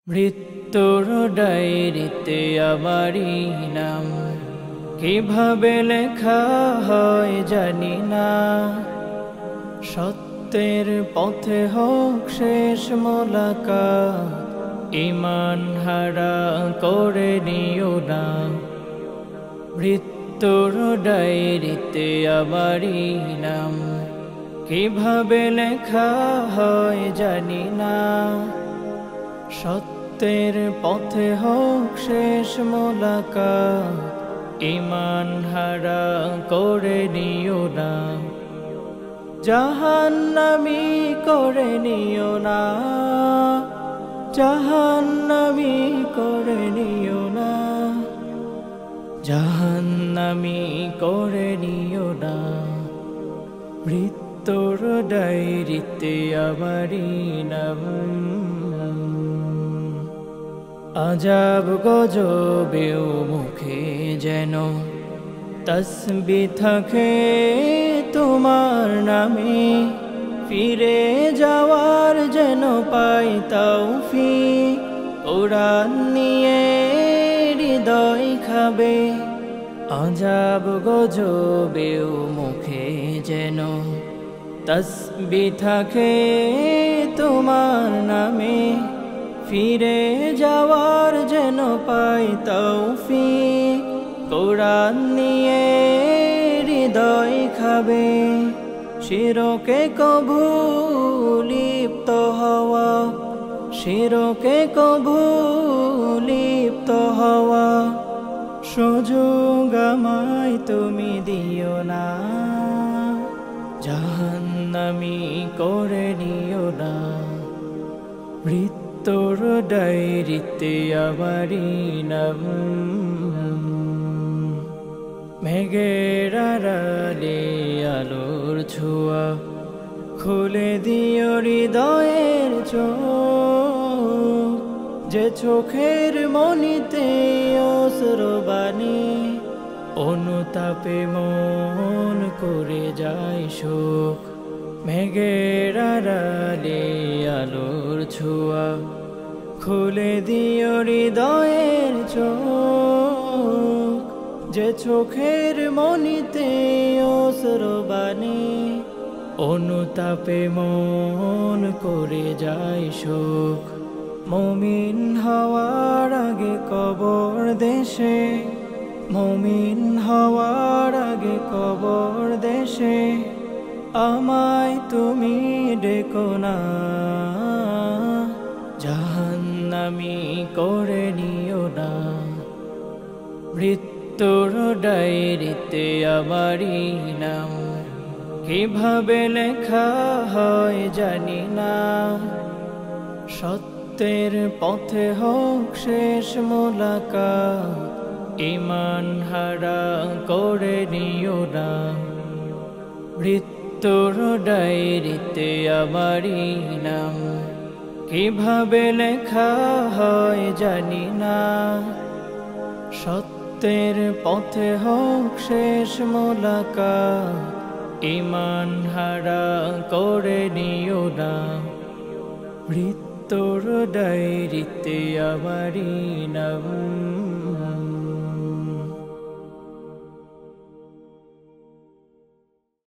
মৃত্যুর ডায়েরিতে আমারই নাম কিভাবে লেখা হয় জানি না। সত্যের পথে হোক শেষ মোলাকাত, ঈমান হারা করে নিও না। মৃত্যুর ডায়েরিতে আমারই নাম কিভাবে লেখা হয় জানি না। সত্যের পথে হোক শেষ মোলাকাত, ঈমান হারা করে নিও না। জাহান্নামী করে নিও না, জাহান্নামী করে নিও না, জাহান্নামী করে নিও না। মৃত্যুর ডায়েরিতে আমারই নাম। আজাব গজবেও মুখে যেন তসবিহ থাকে তোমার নামে, ফিরে যাওয়ার যেন পাই তৌফিক। কোরআন নিয়ে হৃদয় খাবে। আজাব গজবেও মুখে যেন তসবিহ থাকে তোমার নামে, ফিরে যাওয়ার যেন পাই তৌফিক। কোরআন নিয়ে হৃদয় খাবে। শিরকে কভু লিপ্ত হওয়া, শিরকে কভু লিপ্ত হওয়া সুযোগ আমায় তুমি দিও না। জাহান্নামী করে নিও না। মৃত্যুর ডায়েরিতে আমারই নাম। মেঘের আড়ালে আলোর ছোঁয়া, খুলে দিও হৃদয়ের চোখ। যে চোখের মনিতে অশ্রুবাণী, অনুতাপে মন করে যায় শোক। মেঘের আড়ালে আলোর ছোঁয়া, খুলে দিও হৃদয়ের চোখ। যে চোখের মনিতে অশ্রুবাণী, অনুতাপে মন করে যায় শোক। মুমিন হওয়ার আগে কবর দেশে, মুমিন হওয়ার আগে কবর দেশে আমায় তুমি ডেকো না। জাহান্নামী করে নিও না। মৃত্যুর ডায়েরিতে আমারই নাম কিভাবে লেখা হয় জানি না। সত্যের পথে হোক শেষ মোলাকাত, ঈমান হারা করে নিও না। মৃত্যুর ডায়েরিতে আমারই নাম কিভাবে লেখা হয় জানি না। সত্যের পথে হোক শেষ মোলাকাত, ঈমান হারা করে নিও না। মৃত্যুর ডায়েরিতে আমারই নাম।